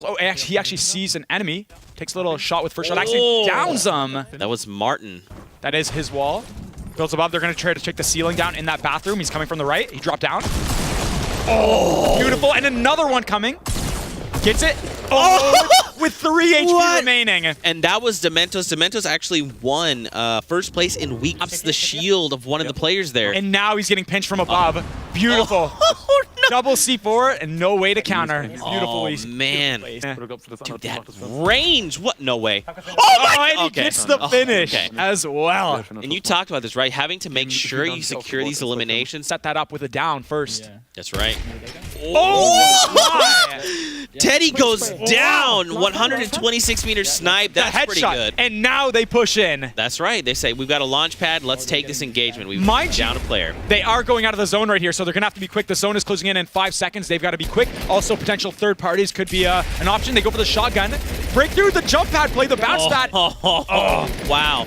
Oh, he actually sees an enemy. Takes a little shot with first shot. Actually downs him. That was Martin. That is his wall. Builds above. They're going to try to check the ceiling down in that bathroom. He's coming from the right. He dropped down. Oh, beautiful. And another one coming. Gets it. Oh, with 3 HP remaining. And that was Dementos. Dementos actually won first place in week. Ups the shield of one of the players there. And now he's getting pinched from above. Beautiful. Oh, no. Double C4 and no way to counter. Oh, man. Dude, that range. What? No way. Oh, and he gets the finish as well. And you talked about this, right? Having to make sure you secure these eliminations. Set that up with a down first. That's right. Oh! Teddy goes down. 126-meter snipe. That's pretty good. And now they push in. That's right. They say, we've got a launch pad. Let's take this engagement. We've down a player. They are going out of the zone right here, so they're going to have to be quick. The zone is closing in 5 seconds. They've got to be quick. Also, potential third parties could be an option. They go for the shotgun. Break through the jump pad, play the bounce pad. Wow.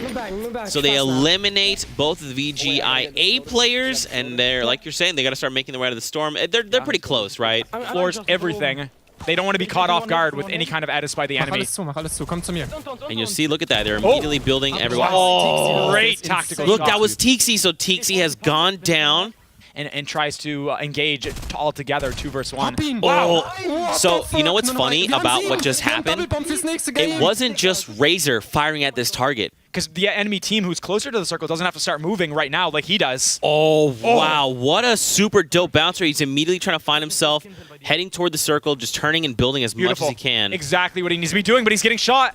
So they eliminate both of the VGIA players, and they're, like you're saying, they got to start making their way out of the storm. They're pretty close, right? Floors everything. They don't want to be caught off guard with any kind of edits by the enemy. And you'll see, look at that. They're immediately building everyone. Oh, great tactical Look, shot. that was Tixi. So Tixi has gone down. And tries to engage all together 2 versus 1. Wow. So, you know what's funny about what just happened? It wasn't just Razor firing at this target. Because the enemy team who's closer to the circle doesn't have to start moving right now like he does. Oh, wow. What a super dope bouncer. He's immediately trying to find himself heading toward the circle, just turning and building as much as he can. Exactly what he needs to be doing, but he's getting shot.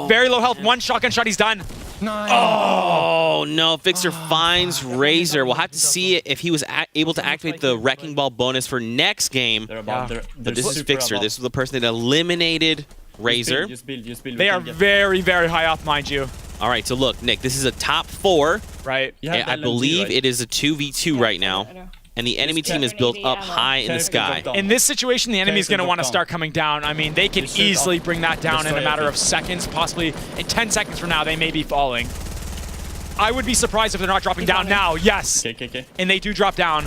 Very low health. 1 shotgun shot, he's done. Oh, no. Fixer finds Razor. We'll have to see if he was able to activate the Wrecking Ball bonus for next game. But this is Fixer. This is the person that eliminated Razor. They are very, very high off, mind you. All right, so look, Nick, this is a top 4. Right. I believe it is a 2v2 right now. And the enemy team is built up high in the sky. In this situation, the enemy is going to want to start coming down. I mean, they can easily bring that down in a matter of seconds, possibly in 10 seconds from now, they may be falling. I would be surprised if they're not dropping down now. Yes. And they do drop down.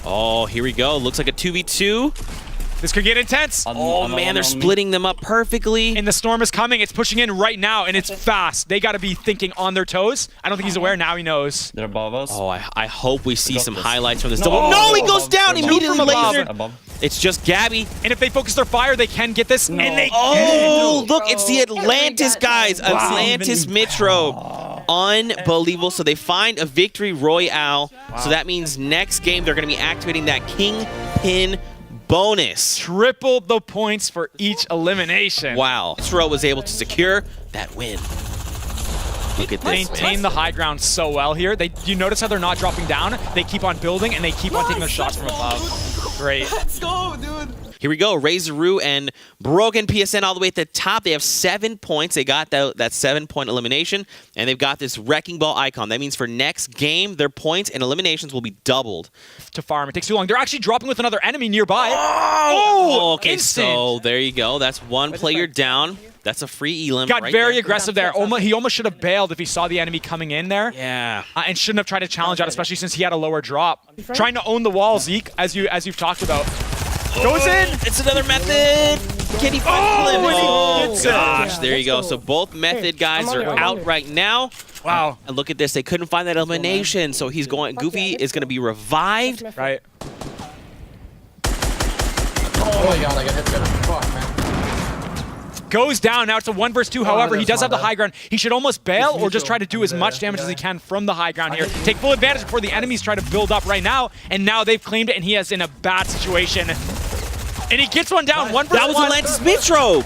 Oh, here we go. Looks like a 2v2. This could get intense. Oh, man, they're splitting them up perfectly. And the storm is coming. It's pushing in right now, and it's fast. They got to be thinking on their toes. I don't think he's aware. Now he knows. They're above us. Oh, I hope we see some highlights from this double. No, he goes down immediately. Lasered. It's just Gabby. And if they focus their fire, they can get this. And they look, it's the Atlantis guys. Atlantis Metro. Unbelievable. So they find a victory royale. So that means next game they're going to be activating that Kingpin bonus. Triple the points for each elimination. Wow. Metro was able to secure that win. Look at this. Maintain the high ground so well here. You notice how they're not dropping down? They keep on building and they keep on taking their shots from above. Great. Let's go, dude. Here we go. Razoroo and Broken PSN all the way at the top. They have 7 points. They got that 7-point elimination, and they've got this Wrecking Ball icon. That means for next game, their points and eliminations will be doubled. To farm. It takes too long. They're actually dropping with another enemy nearby. Okay, instant. So there you go. That's 1 player down. That's a free elim. Got very aggressive there. He almost should have bailed if he saw the enemy coming in there. Yeah. And shouldn't have tried to challenge out, especially since he had a lower drop. Trying to own the wall, Zeke, as you've talked about. Goes in. It's another method. Can he find the limit? Oh, gosh, there you go. So both method guys are out right now. Wow. And look at this. They couldn't find that elimination. So he's going. Goofy is going to be revived. Right. Oh my god, I got hit there. Fuck, man. Goes down. Now it's a 1 versus 2. However, he does have the high ground. He should almost bail or just try to do as much damage as he can from the high ground here. Take full advantage before the enemies try to build up right now. And now they've claimed it, and he is in a bad situation. And he gets one down. 1 versus 1. That was Atlantis Metro.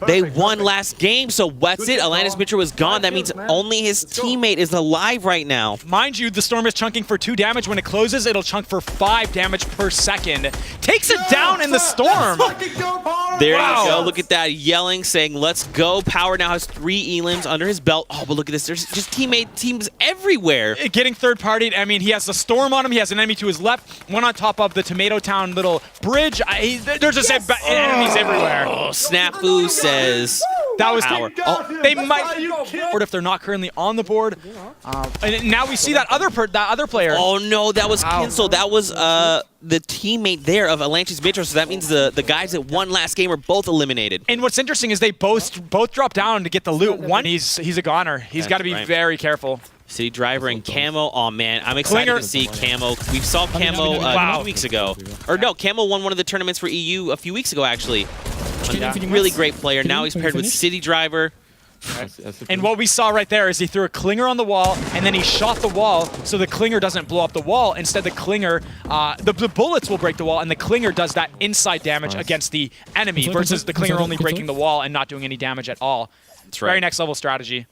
They won last game, so what's it? Atlantis Metro is gone. That means only his teammate is alive right now. Mind you, the storm is chunking for 2 damage. When it closes, it'll chunk for 5 damage per second. Takes it down in the storm. There you go. Look at that. Yelling, saying, let's go. Power now has 3 elims under his belt. Oh, but look at this. There's just teams everywhere. Getting third-partied. I mean, he has the storm on him. He has an enemy to his left. One on top of the Tomato Town little bridge. There's just enemies everywhere. Oh, Snafu says, That was Power. oh, they might board if they're not currently on the board. And now we see that other player. Oh no, that was Kinsel. That was the teammate there of Atlantis Mitro. So that means the guys that won last game are both eliminated. And what's interesting is they both drop down to get the loot. One, he's a goner. He's got to be very careful. City Driver and Camo. Oh man, I'm excited to see Camo. We saw Camo 2 weeks ago. Or no, Camo won one of the tournaments for EU a few weeks ago actually. Really great player. Now he's paired with City Driver. And what we saw right there is he threw a clinger on the wall, and then he shot the wall so the clinger doesn't blow up the wall. Instead, the clinger, the bullets will break the wall, and the clinger does that inside damage against the enemy versus the clinger only breaking the wall and not doing any damage at all. That's right. Very next level strategy.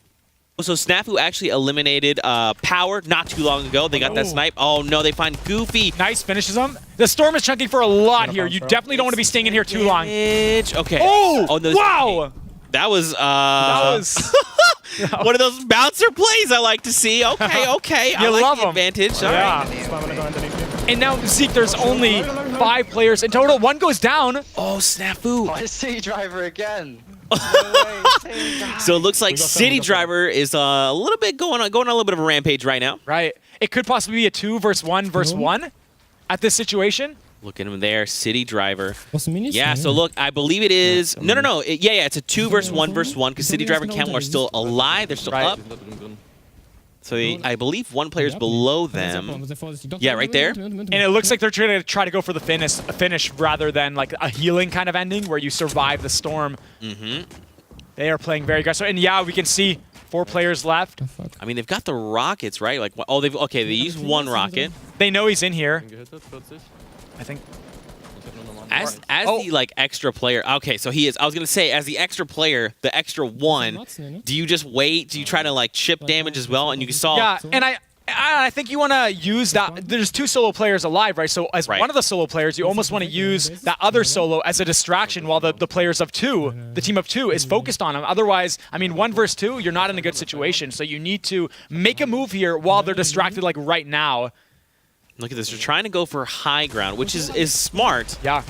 So Snafu actually eliminated Power not too long ago. They got that snipe. Oh no, they find Goofy. Nice, finishes him. The Storm is chunking for a lot here. You definitely don't want to be staying in here too long. Okay. Oh, no, wow. That was one of those bouncer plays I like to see. Okay. I like the advantage. All right. And now, Zeke, there's only 5 players in total. One goes down. Oh, Snafu. Oh, City Driver again. So it looks like City Driver is a little bit going on a little bit of a rampage right now. Right. It could possibly be a 2 versus 1 versus 1 at this situation. Look at him there, City Driver. Yeah, so look, I believe it is... No. Yeah, it's a 2 versus 1 versus 1 because City Driver and Camo are still alive. They're still up. So I believe one player's below them. Yeah, right there. And it looks like they're trying to go for the finish rather than like a healing kind of ending where you survive the storm. They are playing very aggressive. And yeah, we can see 4 players left. I mean, they've got the rockets, right? Like, oh, they used 1 rocket. They know he's in here. I think. As the like extra player, okay, so he is. I was gonna say, as the extra player, the extra 1. Do you just wait? Do you try to like chip damage as well? And you can solve. Yeah, and I think you want to use that. There's 2 solo players alive, right? So as one of the solo players, you almost want to use that other solo as a distraction while the players of 2, the team of 2, is focused on him. Otherwise, I mean, 1 versus 2, you're not in a good situation. So you need to make a move here while they're distracted, like right now. Look at this. They're trying to go for high ground, which is smart. Yeah.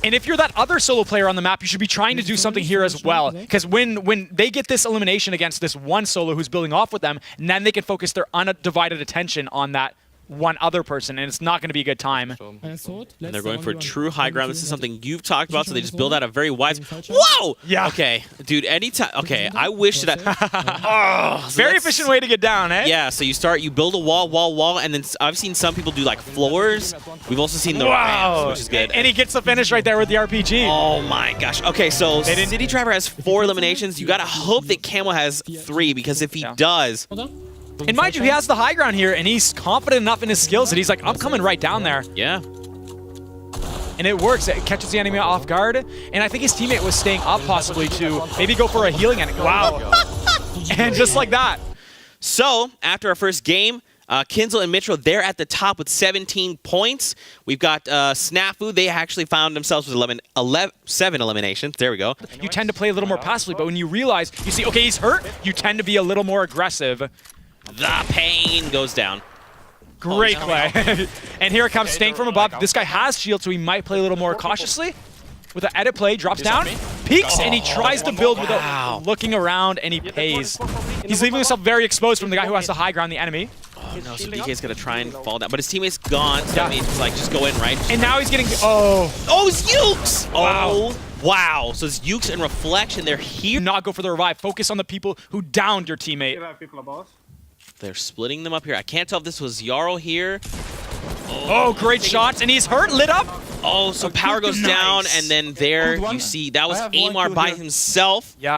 And if you're that other solo player on the map, you should be trying to do something here as well. Because when they get this elimination against this one solo who's building off with them, and then they can focus their undivided attention on that one other person, and it's not going to be a good time. And they're going for true high ground. This is something you've talked about, so they just build out a very wise... Whoa! Yeah. Okay, dude, anytime... Okay, I wish that... Oh, so very efficient way to get down, eh? Yeah, so you build a wall, and then I've seen some people do like floors. We've also seen the ramps, which is good. And he gets the finish right there with the RPG. Oh my gosh. Okay, so City Driver has 4 eliminations. You gotta hope that Camo has 3, because if he does... And mind you, he has the high ground here, and he's confident enough in his skills that he's like, I'm coming right down there. Yeah. And it works. It catches the enemy off guard. And I think his teammate was staying up possibly to maybe go for a healing enemy. Wow. And just like that. So, after our first game, Kinsel and Mitro, they're at the top with 17 points. We've got Snafu. They actually found themselves with 7 eliminations. There we go. You tend to play a little more passively, but when you realize, you see, okay, he's hurt, you tend to be a little more aggressive. The pain goes down. Great play. And here it comes, staying from above. This guy has shield, so he might play a little more cautiously. With an edit play, drops down, peeks, and he tries to build without looking around, and he pays. He's leaving himself very exposed from the guy who has the high ground, the enemy. Oh no, so DK's gonna try and fall down, but his teammate's gone, so that means like just go in, right? And now he's getting, it's Ukes! Wow. Wow, so it's Ukes and Reflection, they're here. Not go for the revive, focus on the people who downed your teammate. They're splitting them up here. I can't tell if this was Jarl here. Oh, great shots, and he's hurt, lit up. Oh, so power goes down, and then there you see, that was Amar by himself. Yeah.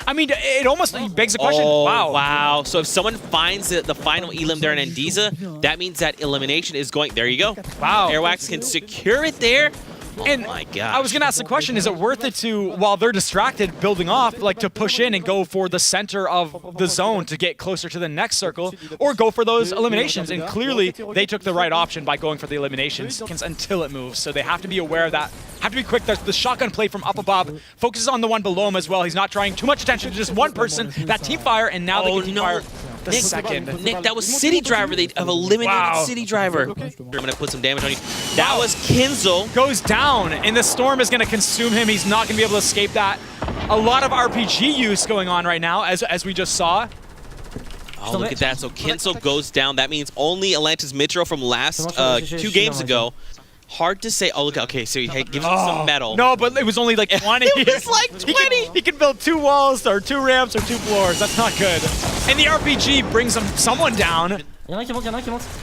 I mean, it almost begs the question. Oh, wow. Wow. So if someone finds the final elim there in Endiza, that means that elimination is going... There you go. Wow. Airwax can secure it there. Oh my gosh. I was going to ask the question, is it worth it to, while they're distracted building off, like to push in and go for the center of the zone to get closer to the next circle, or go for those eliminations? And clearly, they took the right option by going for the eliminations until it moves. So they have to be aware of that. Have to be quick. The shotgun play from up above focuses on the one below him as well. He's not trying too much attention to just one person. That team fire, and now they can team fire the second. Nick, that was City Driver. They have eliminated City Driver. I'm going to put some damage on you. That was Kinsel. Goes down, and the storm is going to consume him. He's not going to be able to escape that. A lot of RPG use going on right now, as we just saw. Oh, look at that. So Kinsel goes down. That means only Atlantis Mitro from last 2 games ago. Hard to say. Oh, look. Okay, so he gives him some metal. No, but it was only like 20. It was like 20. He can build 2 walls, or 2 ramps, or 2 floors. That's not good. And the RPG brings someone down.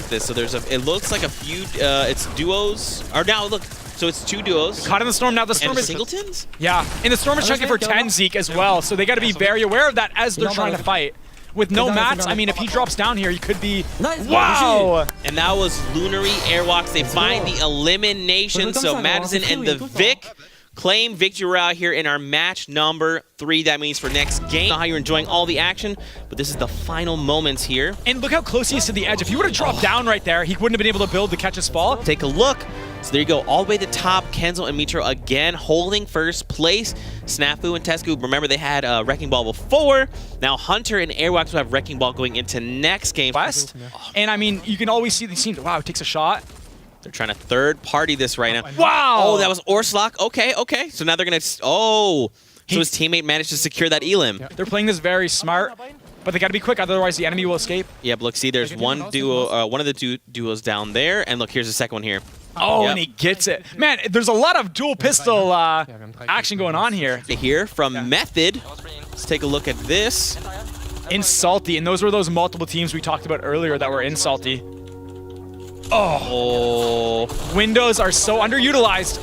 This, so there's it looks like a few, it's duos. Or now, look. So it's 2 duos. Caught in the storm. Now the storm And is singletons? Yeah, and the storm is checking for 10 Zeke as well, so they got to be very aware of that as they're trying to fight. With no mats, I mean, if he drops down here, he could be... Wow! And that was Lunary Airwalks. They find the elimination. So Madison and the Vic claim victory royale here in our match number 3. That means for next game. I don't know how you're enjoying all the action, but this is the final moments here. And look how close he is to the edge. If he would have dropped down right there, he wouldn't have been able to build to catch his fall. Take a look. So there you go, all the way to the top. Kenzel and Mitro again holding first place. Snafu and Tesku, remember they had Wrecking Ball before. Now Hunter and Airwalks will have Wrecking Ball going into next game. West. And I mean, you can always see these teams. Wow, takes a shot. They're trying to third party this right now. Wow! Oh, that was Orslok. Okay. So now they're going to... Oh! So his teammate managed to secure that elim. They're playing this very smart, but they got to be quick, otherwise the enemy will escape. Yeah, but look, see, there's one duo, one of the duos down there, and look, here's the second one here. Oh, Yep. and he gets it. Man, there's a lot of dual pistol action going on here. Here from Method. Let's take a look at this. In Salty, and those were those multiple teams we talked about earlier that were in Salty. Oh. Windows are so underutilized.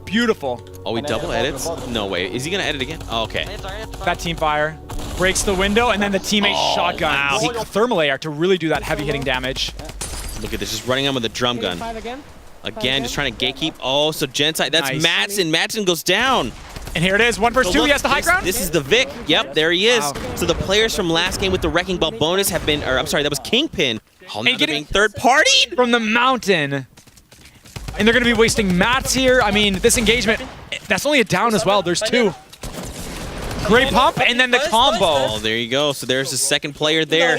Beautiful. Oh, he double edits? No way. Is he going to edit again? Oh, okay. That team fire breaks the window, and then the teammate shotgun. wow. He thermal AR to really do that heavy hitting damage. Look at this, just running on with a drum gun. Again, just trying to gatekeep. Oh, so Genside, that's Nice. Madsen. Madsen goes down. And here it is, 1 versus 2. Look, He has the high ground. This is the Vic. Yep, there he is. Wow. So the players from last game with the Wrecking Ball bonus have been, or I'm sorry, that was Kingpin. Oh, now they're getting- being third partied. From the mountain. And they're going to be wasting mats here. I mean, this engagement, that's only a down as well. There's 2. Great pump, and then the combo. Oh, there you go. So there's the second player there.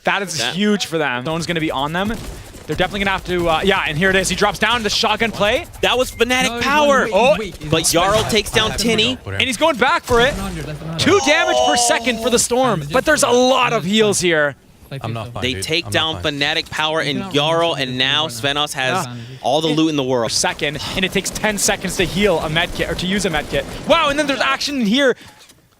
That is huge for them. Zone's going to be on them. They're definitely going to have to, yeah, and here it is. He drops down the shotgun play. That was Fnatic Power. But Jarl takes down Tinny. And he's going back for it. 2 damage per second for the Storm. But there's a lot of heals here. I'm not fine, They dude. take I'm down not fine. Fnatic Power and Jarl, and now Svenos has all the loot in the world. Second, and it takes 10 seconds to heal a medkit, or to use a medkit. Wow, and then there's action here.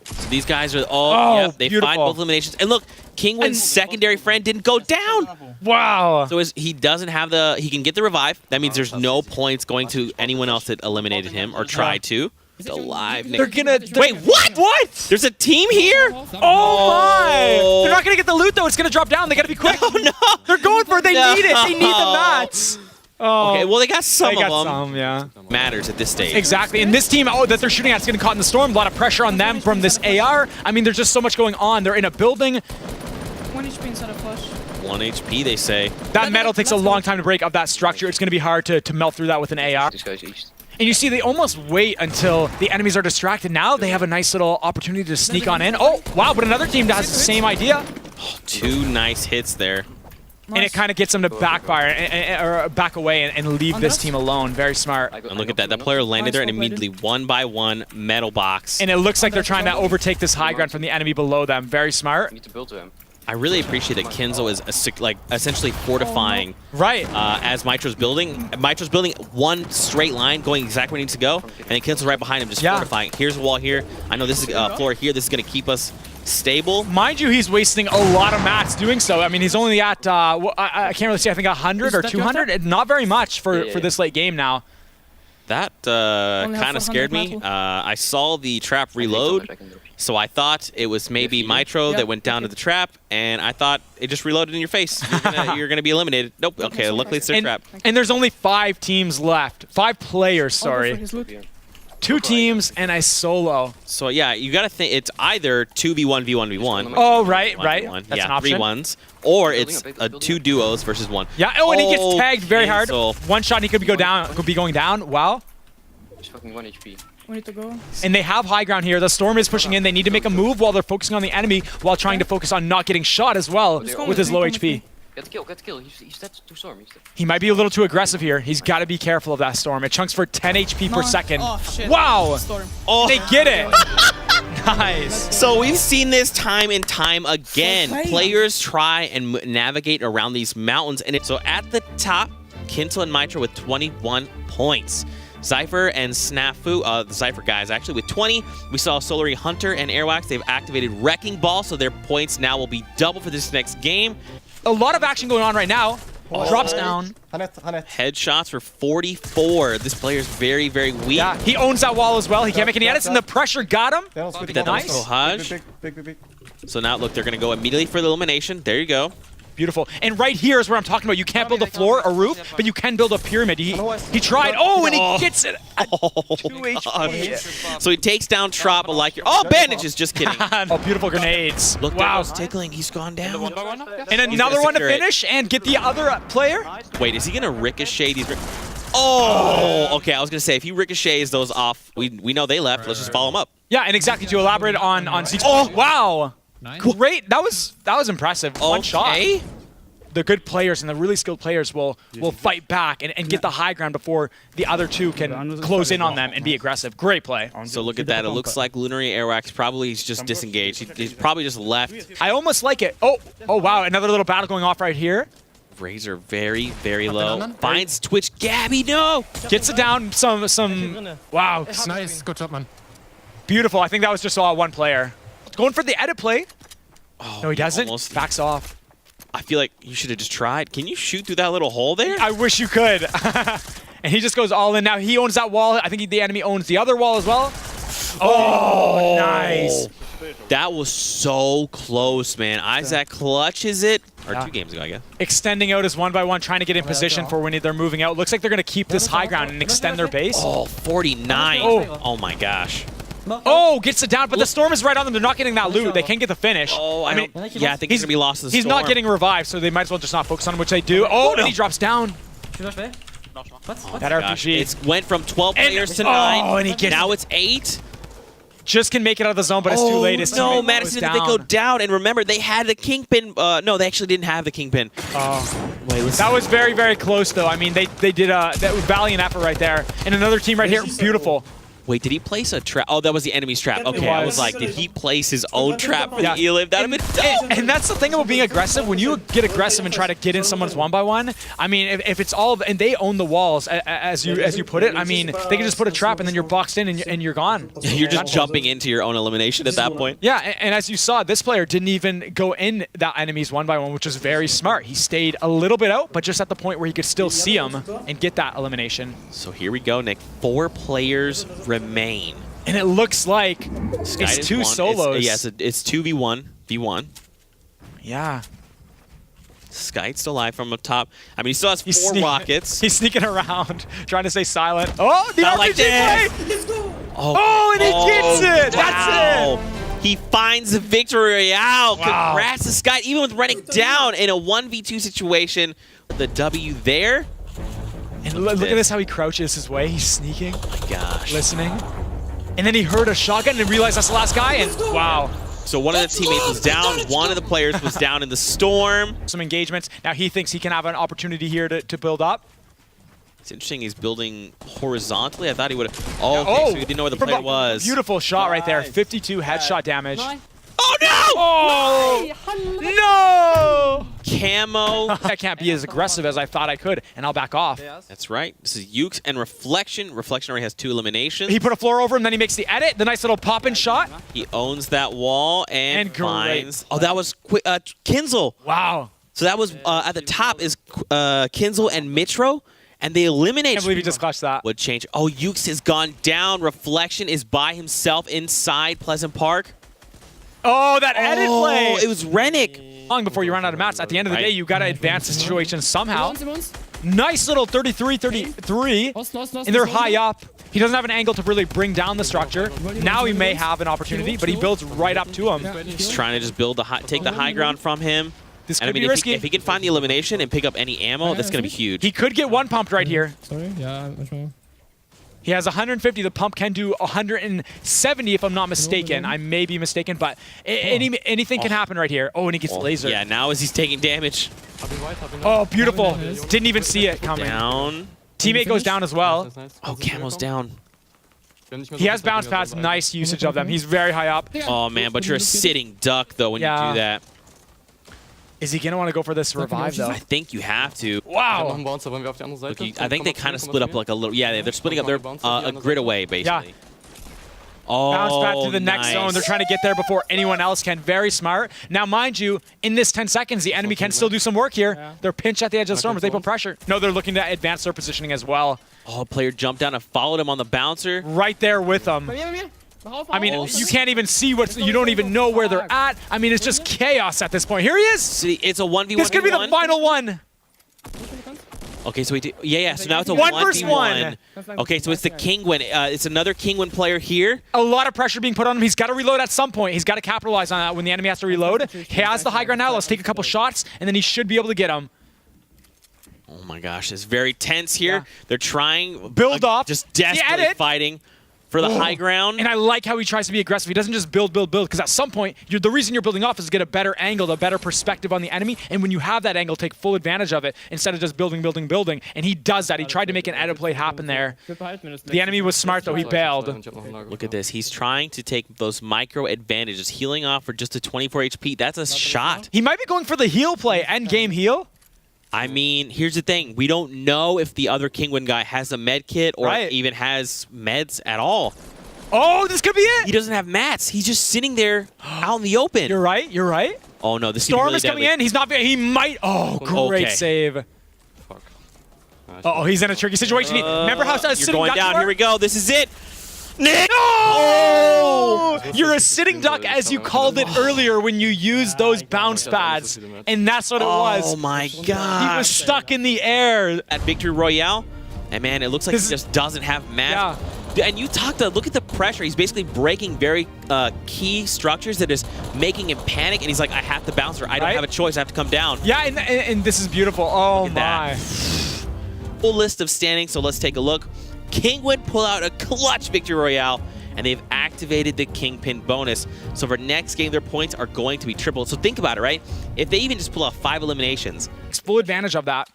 So these guys are they beautiful. find both eliminations. And look, Kingwin's secondary friend didn't go down. Wow. So he doesn't have he can get the revive. That means there's no points going to anyone else that eliminated him or tried to. He's alive. They're gonna... Wait, what? What? There's a team here? Oh my! They're not gonna get the loot though. It's gonna drop down. They gotta be quick. Oh no! They're going for it. They need it. They need the mats. Oh. Okay, well they got some They of got them. some, yeah. Matters at this stage. Exactly. And this team, that they're shooting at is getting caught in the storm. A lot of pressure on them from this AR. I mean, there's just so much going on. They're in a building. 1 HP inside of flush. 1 HP, they say. That metal takes a long time to break up that structure. It's gonna be hard to melt through that with an AR. This guy's east. And you see, they almost wait until the enemies are distracted. Now they have a nice little opportunity to sneak on in. Oh, wow, but another team has the same idea. 2 nice hits there. And it kind of gets them to backfire, or back away and leave this team alone. Very smart. And look at that. That player landed there and immediately 1 by 1 metal box. And it looks like they're trying to overtake this high ground from the enemy below them. Very smart. Need to build to him. I really appreciate that Kenzo is essentially fortifying Right. as Mitro's building. Mitro's building 1 straight line, going exactly where he needs to go, and then Kenzo's right behind him, just fortifying. Here's a wall here. I know this is floor here. This is going to keep us stable. Mind you, he's wasting a lot of mats doing so. I mean, he's only at, I can't really see, I think 100 or 200. Not very much for this late game now. That Only have kind of scared 400 me. metal. I saw the trap reload, so I thought it was maybe Mitro that went down to the trap, and I thought it just reloaded in your face. You're gonna be eliminated. Nope. Okay, luckily it's their trap. And there's only 5 teams left. 5 players, sorry. His loot. 2 teams and a solo. So yeah, you gotta think it's either 2v1 v1v1. Oh, right. That's yeah, an option. 3 ones, or it's 2 duos versus 1. Yeah. Oh, and he gets tagged very hard. so- 1 shot, and he could be going down. Wow. He's fucking 1 HP. We need to go. And they have high ground here. The storm is pushing in. They need to make a move while they're focusing on the enemy, while trying to focus on not getting shot as well with his low HP. Get the kill, get the kill. He's dead to Storm. He's dead. He might be a little too aggressive here. He's got to be careful of that Storm. It chunks for 10 HP per second. Oh, shit. Wow! Storm. Oh, They get it! Nice. so we've seen this time and time again. Players try and navigate around these mountains. So at the top, Kintel and Mitra with 21 points. Cypher and Snafu, the Cypher guys actually, with 20. We saw Solary Hunter and Airwax. They've activated Wrecking Ball, so their points now will be double for this next game. A lot of action going on right now. Drops down. Headshots for 44. This player's very, very weak. Yeah, he owns that wall as well. He can't make any edits, and the pressure got him. Nice. Haj. So now, look, they're going to go immediately for the elimination. There you go. Beautiful. And right here is where I'm talking about. You can't build a floor, a roof, but you can build a pyramid. He tried. Oh, and he gets it. Oh, 2 HP. so he takes down Trop like you're. Oh, bandages. Just kidding. Oh, beautiful grenades. Look, wow. tickling. He's gone down. And another one to finish and get the other player. Wait, is he going to ricochet these? Oh, okay. I was going to say, if he ricochets those off, we know they left. Let's just follow him up. Yeah, and exactly to elaborate on Zeke's. Oh, wow. Great. That was impressive. One shot. The good players and the really skilled players will fight back and get the high ground before the other two can close in on them and be aggressive. Great play. So look at that. It looks like Lunary Airwax probably is just disengaged. He's probably just left. I almost like it. Oh, wow. Another little battle going off right here. Razor very, very low. Finds Twitch. Gabby, no! Gets it down. Some. Wow. Nice. Good job, man. Beautiful. I think that was just all one player. Going for the edit play. Oh, No, he doesn't. Almost. Backs off. I feel like you should have just tried. Can you shoot through that little hole there? I wish you could. And he just goes all in. Now he owns that wall. I think the enemy owns the other wall as well. Oh, nice. That was so close, man. Isaac clutches it. Or 2 games ago, I guess. Extending out as one by one, trying to get in position for when they're moving out. Looks like they're going to keep this high ground and extend their base. Oh, 49. Oh my gosh. Oh, gets it down, but the Storm is right on them. They're not getting that loot. They can't get the finish. Oh, I think he's going to be lost to the He's Storm. not getting revived, so they might as well just not focus on him, which they do. Oh, and he drops down. That RPG. It went from 12 players to 9. Oh, and he gets now it's 8. Just can make it out of the zone, but it's too late. His No, teammate Madison, goes they go down. And remember, they had the Kingpin. No, they actually didn't have the Kingpin. Oh. Wait, That was very, very close, though. I mean, they did that was valiant effort right there. And another team right here, beautiful. Wait, did he place a trap? Oh, that was the enemy's trap. Okay, I was like, did he place his own trap for the Elim? That would have been dope. And that's the thing about being aggressive. When you get aggressive and try to get in someone's one by one, I mean, if it's all and they own the walls, as you put it, I mean, they can just put a trap and then you're boxed in and you're gone. You're just jumping into your own elimination at that point. Yeah, and as you saw, this player didn't even go in that enemy's one by one, which was very smart. He stayed a little bit out, but just at the point where he could still see him and get that elimination. So here we go, Nick. 4 players remain. And it looks like Sky it's is 2 one. solos. Yes, it's 2v1. V1. Yeah. Sky's still alive from up top. I mean, he still has 4 rockets. He's sneaking around, trying to stay silent. Oh, the RPG like play! Oh, and he gets it! Wow. That's it! He finds the victory. Wow. Wow. Congrats to Sky, even with running down in a 1v2 situation. The W there. And look at this, how he crouches his way. He's sneaking. Oh my gosh. Listening. And then he heard a shotgun and realized that's the last guy, and wow. So one of the teammates was down, one of the players was down in the storm. Some engagements. Now he thinks he can have an opportunity here to build up. It's interesting he's building horizontally. I thought he would have. Oh, okay, so he didn't know where the player was. Beautiful shot right there. 52 headshot damage. Oh no! Oh! No! Camo. I can't be as aggressive as I thought I could, and I'll back off. That's right. This is Ukes and Reflection. Reflection already has 2 eliminations. He put a floor over him, then he makes the edit. The nice little pop-in shot. He owns that wall and great. finds. Oh, that was Kinzel. Wow. So that was at the top is Kinzel and Mitro, and they eliminate. I can't believe he just clutched that. Would change. Oh, Ukes has gone down. Reflection is by himself inside Pleasant Park. Oh, that edit play! It was Rennick. Long before you run out of mats. At the end of the day, you got to advance the situation somehow. Nice little 33-33, and they're high up. He doesn't have an angle to really bring down the structure. Now he may have an opportunity, but he builds right up to him. He's trying to just build take the high ground from him. This And could I mean, be risky. if he can find the elimination and pick up any ammo, that's going to be huge. He could get one pumped right here. Sorry, yeah, He has 150. The pump can do 170 if I'm not mistaken. I may be mistaken, but anything can happen right here. Oh, and he gets lasered. Yeah, now as he's taking damage. Oh, beautiful. Didn't even see it coming. Down. Teammate goes down as well. Oh, Camo's down. He has bounce pads. Nice usage of them. He's very high up. Oh, man, but you're a sitting duck, though, when you do that. Is he going to want to go for this revive, though? I think you have to. Wow. Look, I think they kind of split up like a little. Yeah, they're splitting up. They're a grid away, basically. Yeah. Oh, bounce pad to the next zone. They're trying to get there before anyone else can. Very smart. Now, mind you, in this 10 seconds, the enemy can still do some work here. They're pinched at the edge of the storm, but they put pressure. No, they're looking to advance their positioning as well. Oh, player jumped down and followed him on the bouncer. Right there with them. I mean, you can't even see what, you don't even know where they're at. I mean, it's just chaos at this point. Here he is. See, it's a 1v1. This could be the final one. Okay, so yeah. So now it's a 1 versus 1. Okay, so it's the Kingwin. It's another Kingwin player here. A lot of pressure being put on him. He's got to reload at some point. He's got to capitalize on that when the enemy has to reload. He has the high ground now. Let's take a couple shots, and then he should be able to get him. Oh my gosh, it's very tense here. Yeah. They're trying. Build off. Just desperately fighting for the high ground. And I like how he tries to be aggressive. He doesn't just build, because at some point, the reason you're building off is to get a better angle, a better perspective on the enemy. And when you have that angle, take full advantage of it instead of just building. And he does that. He tried to make an edit play happen there. The enemy was smart, though. He bailed. Look at this. He's trying to take those micro advantages, healing off for just a 24 HP. That's a shot. He might be going for the heal play, end game heal. I mean, here's the thing. We don't know if the other Kingwin guy has a med kit or even has meds at all. Oh, this could be it. He doesn't have mats. He's just sitting there out in the open. You're right. You're right. Oh, no. This Storm really is coming in. He's not. He might. Oh, great save. Oh, he's in a tricky situation. Remember how you're going down. Here we go. This is it. Nick! Oh! You're a sitting duck, as you called it earlier when you used those bounce pads. And that's what it was. Oh, my God. He was stuck in the air. At Victory Royale, and man, it looks like he just doesn't have mats. Yeah. And you look at the pressure. He's basically breaking very key structures that is making him panic. And he's like, I have to bounce her. I don't have a choice. I have to come down. Yeah, and this is beautiful. Oh, my. Full list of standings, so let's take a look. Kingwin pull out a clutch Victory Royale, and they've activated the Kingpin bonus. So for next game, their points are going to be tripled. So think about it, right? If they even just pull out 5 eliminations. Full advantage of that.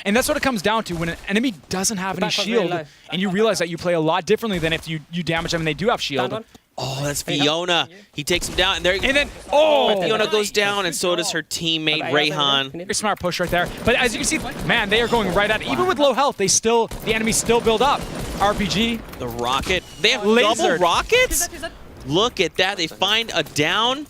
And that's what it comes down to when an enemy doesn't have any shield, and you realize that you play a lot differently than if you damage them and they do have shield. Oh, that's Fiona. He takes him down, and then Fiona goes down, and so does her teammate Rayhan. Very smart push right there. But as you can see, man, they are going right at it. Even with low health, the enemy still build up. RPG. The rocket. They have lasered. Double rockets? Look at that. They find a down.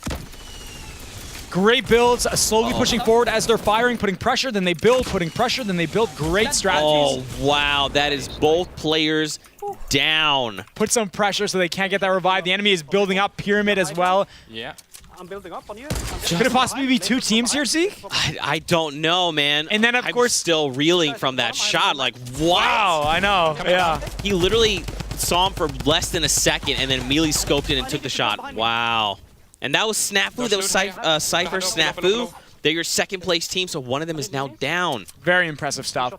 Great builds, slowly pushing forward as they're firing, putting pressure, then they build, putting pressure, then they build. Great strategies. Oh, wow. That is both players down. Put some pressure so they can't get that revive. The enemy is building up pyramid as well. Yeah. I'm building up on you. Could it possibly be 2 teams here, Zeke? I don't know, man. And then, of course, still reeling from that shot. Like, wow, I know. Yeah. He literally saw him for less than a second and then immediately scoped in and took the shot. Wow. And that was Snafu. That was Cypher, Snafu. They're your second place team, so one of them is now down. Very impressive stuff.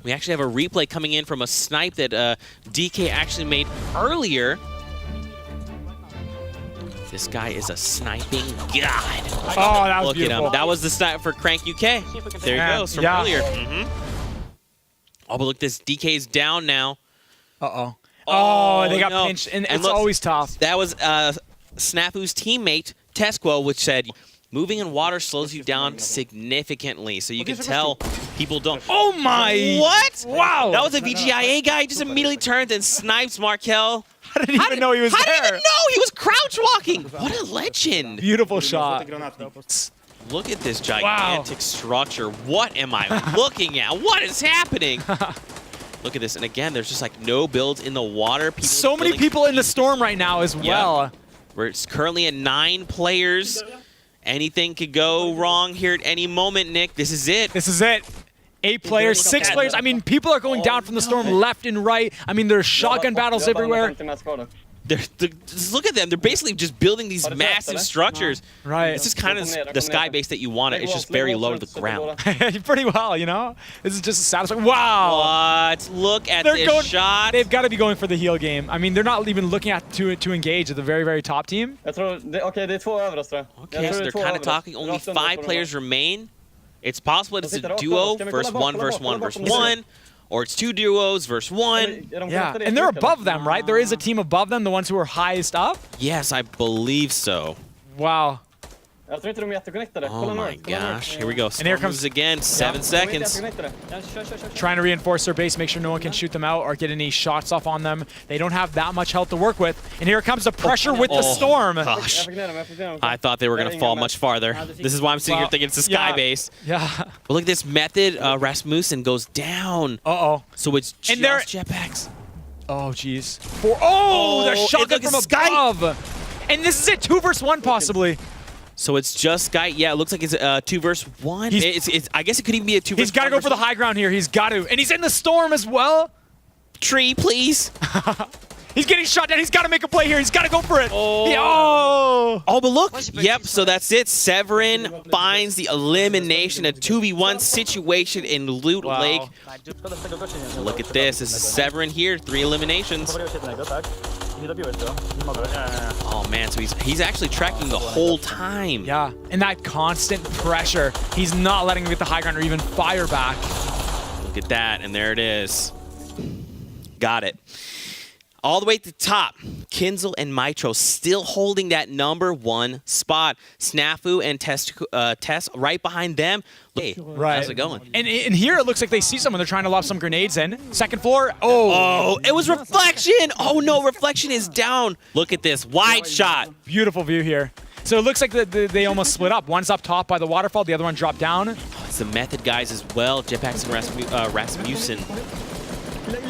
We actually have a replay coming in from a snipe that DK actually made earlier. This guy is a sniping god. Oh, that was Look beautiful. at him. That was the snipe for Crank UK. There he goes from earlier. Oh, but look, this DK is down now. Uh-oh. Oh, they got no. pinched, and it's always tough. That was Snafu's teammate, Tesquo, which said, moving in water slows you down significantly. So you can tell people don't. Oh my! What? Wow! That was a VGIA guy. He just immediately turns and snipes Markel. I didn't even know he was there. How did he even know? He was crouch walking. What a legend. Beautiful shot. Look at this gigantic structure. What am I looking at? What is happening? Look at this. And again, there's just like no builds in the water. So many people in the storm right now as well. We're currently at 9 players. Anything could go wrong here at any moment, Nick. This is it. This is it. 8 players, 6 players. I mean, people are going down from the storm left and right. I mean, there's shotgun battles everywhere. Just look at them. They're basically just building these massive structures. Right. This is kind of the sky base that you want. It's just very low to the ground. Pretty well, you know? This is just satisfying. Wow! What? Look at this shot. They've got to be going for the heal game. I mean, they're not even looking at to engage at the very, very top team. Jag tror, okej, det är 2 över oss tror jag. Okay, so they're kind of talking. Only 5 players remain. It's possible it's a duo versus 1 versus 1 versus 1. Or it's 2 duos versus 1. Yeah, and they're above them, right? There is a team above them, the ones who are highest up. Yes, I believe so. Wow. Jag tror inte de är jätteconnectade. Oh my gosh. Here we go. And here comes again. 7 seconds. Trying to reinforce their base, make sure no one can shoot them out or get any shots off on them. They don't have that much health to work with. And here comes the pressure with the storm. Gosh. I thought they were going to fall much farther. This is why I'm sitting here thinking it's a sky base. Yeah. But look at this method. Rasmussen goes down. Uh-oh. So it's just jetpacks. Oh, jeez. The shotgun from above. And this is it, 2 versus 1 possibly. So it's just Sky. Yeah, it looks like it's 2 versus 1. I guess it could even be a 2 versus 1. He's got to go for the high ground here. He's got to. And he's in the storm as well. Tree, please. He's getting shot down. He's got to make a play here. He's got to go for it. Oh, but look. Yep, so that's it. Severin finds the elimination, a 2v1 situation in Loot Lake. Look at this. This is Severin here. 3 eliminations. Oh, man, so he's actually tracking the whole time. Yeah, and that constant pressure. He's not letting him get the high ground or even fire back. Look at that, and there it is. Got it. All the way at the top, Kinzel and Mitro still holding that #1 spot. Snafu and Tess right behind them. Hey, how's it going? And here it looks like they see someone. They're trying to lob some grenades in. Second floor. Oh, it was Reflection. Oh, no, Reflection is down. Look at this. Wide shot. Beautiful view here. So it looks like they almost split up. One's up top by the waterfall. The other one dropped down. Oh, it's the Method guys as well. Jetpacks and Rasmussen.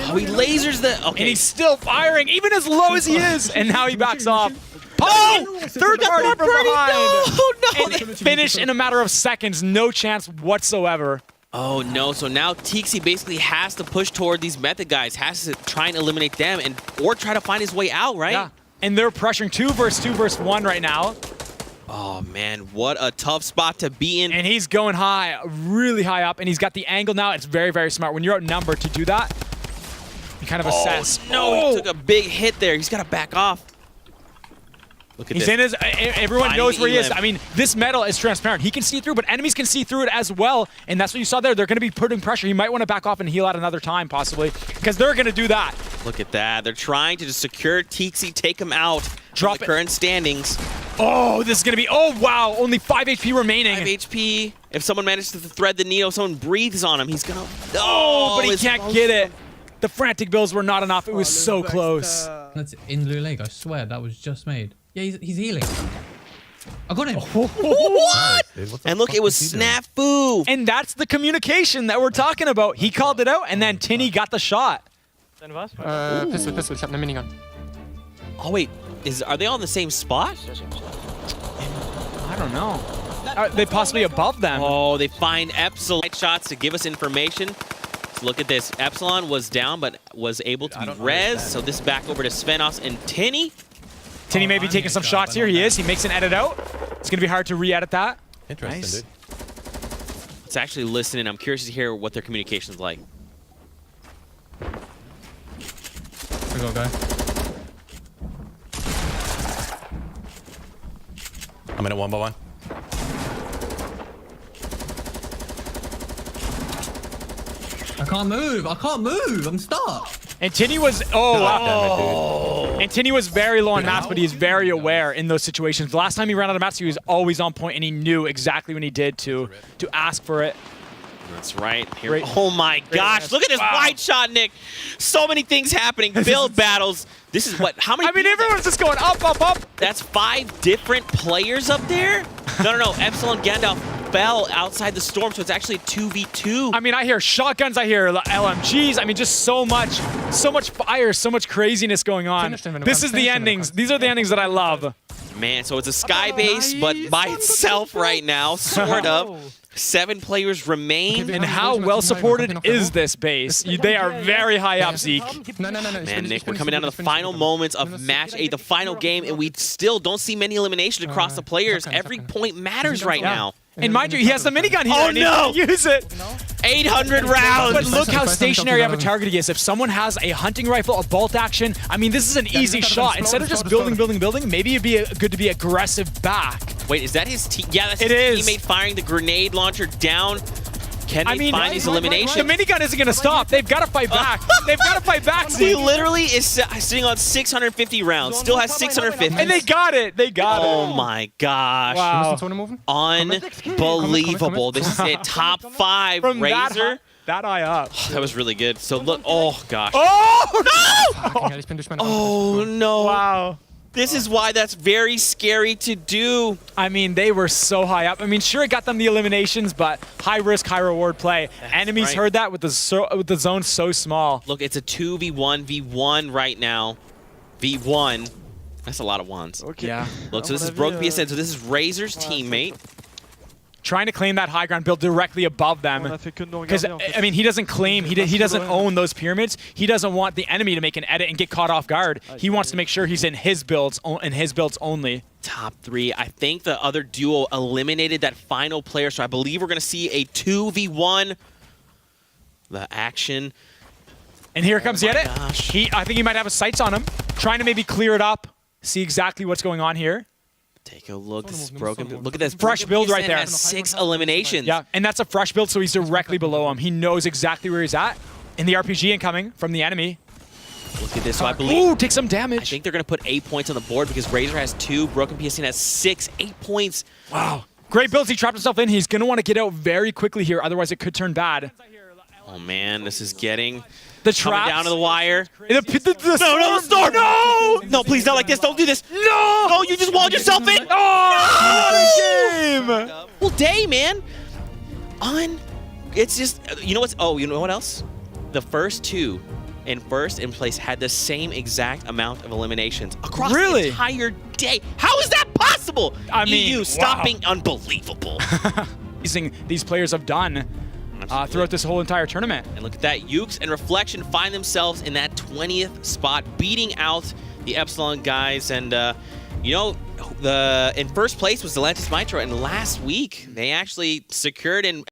Oh, he lasers the... Okay. And he's still firing, even as low as he is. And now he backs off. Oh! Third party from behind. No. And finish in a matter of seconds. No chance whatsoever. Oh, no. So now Tixi basically has to push toward these Method guys, has to try and eliminate them, or try to find his way out, right? Yeah. And they're pressuring 2 versus 1 right now. Oh, man. What a tough spot to be in. And he's going high, really high up. And he's got the angle now. It's very, very smart. When you're outnumbered to do that, you kind of assess. No, he took a big hit there. He's got to back off. Look at this. In his. Everyone knows where he is. I mean, this metal is transparent. He can see through, but enemies can see through it as well. And that's what you saw there. They're going to be putting pressure. He might want to back off and heal out another time, possibly, because they're going to do that. Look at that. They're trying to just secure Tixi, take him out. Drop the current standings. Oh, this is going to be. Oh, wow. Only 5 HP remaining. 5 HP. If someone manages to thread the needle, someone breathes on him, he's going to. Oh, but he can't get it. The frantic bills were not enough. It was so close. That's in Loot Lake. I swear that was just made. Yeah, he's healing. I got him. What? And look, it was Snafu. And that's the communication that we're talking about. He called it out, and then Tinny got the shot. Pistol, köp en minigun. Oh wait, are they all in the same spot? I don't know. Are they possibly above them? Oh, they find Epsilon shots to give us information. So look at this. Epsilon was down, but was able to be res. So this is back over to Svenos and Tinny. Tinny may be taking some shots here. He is. He makes an edit out. It's going to be hard to re-edit that. Interesting, nice. dude. Let's actually listen in. I'm curious to hear what their communication is like. We got a guy. I'm in it 1 by 1. I can't move. I can't move. I'm stuck. And Tinny was, and Tinny was very low on mats, but he's very aware in those situations. The last time he ran out of mats, he was always on point, and he knew exactly when he did to ask for it. That's right. Here. Oh my gosh! Look at this wide shot, Nick. So many things happening. Build battles. This is what? How many? I mean, everyone's just going up, up, up. That's 5 different players up there. No. Epsilon Gandalf fell outside the storm, so it's actually 2v2. I mean, I hear shotguns, I hear LMGs. I mean, just so much fire, so much craziness going on. This is the endings. These are the endings that I love. Man, so it's a sky base, but by itself right now, sort of. 7 players remain. And how well supported is this base? They are very high up, Zeke. Man, Nick, we're coming down to the final moments of match 8, the final game, and we still don't see many eliminations across the players. Every point matters right now. And mind you, he has the minigun here. Oh, and he no! can use it. 800 rounds! But look how stationary of a target he is. If someone has a hunting rifle, a bolt action, I mean, this is an easy shot. Instead of just building, maybe it'd be good to be aggressive back. Wait, is that his team? Yeah, that's his teammate firing the grenade launcher down. Can they find these eliminations? The minigun isn't going to stop. They've got to fight back. They've got to fight back. He literally is sitting on 650 rounds. Still has 650. And they got it. They got it. Oh my gosh. Wow. Unbelievable. This is it. Top 5 From Razor. That high up. That was really good. So look. Oh gosh. Oh, no! Oh no. Wow. This is why that's very scary to do. I mean, they were so high up. I mean, sure, it got them the eliminations, but high risk, high reward play. Enemies heard that with the zone so small. Look, it's a 2v1v1 right now. V1. That's a lot of ones. Okay. Yeah. Look, so this is Broken PSN. So this is Razor's teammate. Trying to claim that high ground, build directly above them. Because, I mean, he doesn't claim, he doesn't own those pyramids. He doesn't want the enemy to make an edit and get caught off guard. He wants to make sure he's in his builds only. Top 3. I think the other duo eliminated that final player, so I believe we're going to see a 2v1. The action. And here comes the edit. Gosh. I think he might have his sights on him. Trying to maybe clear it up, see exactly what's going on here. Take a look. This is broken. Look at this. Fresh build right there. Has 6 eliminations. Yeah, and that's a fresh build, so he's directly below him. He knows exactly where he's at. And the RPG incoming from the enemy. Look at this. So I believe. Ooh, take some damage. I think they're going to put 8 points on the board because Razor has 2. Broken PSN has 6. 8 points. Wow. Great builds. He trapped himself in. He's going to want to get out very quickly here. Otherwise, it could turn bad. Oh, man. This is getting... The trap down to the wire. The storm! No! No, please, not like this. Don't do this. No! No, you just walled yourself in. Oh! No! Game! Full day, man. It's just, you know what's, you know what else? The first 2 in first in place had the same exact amount of eliminations across the entire day. How is that possible? I mean, EU, stop being unbelievable. These players have done throughout this whole entire tournament. And look at that. Ukes and Reflection find themselves in that 20th spot, beating out the Epsilon guys. And, you know, in first place was Atlantis Mitro. And last week, they actually secured and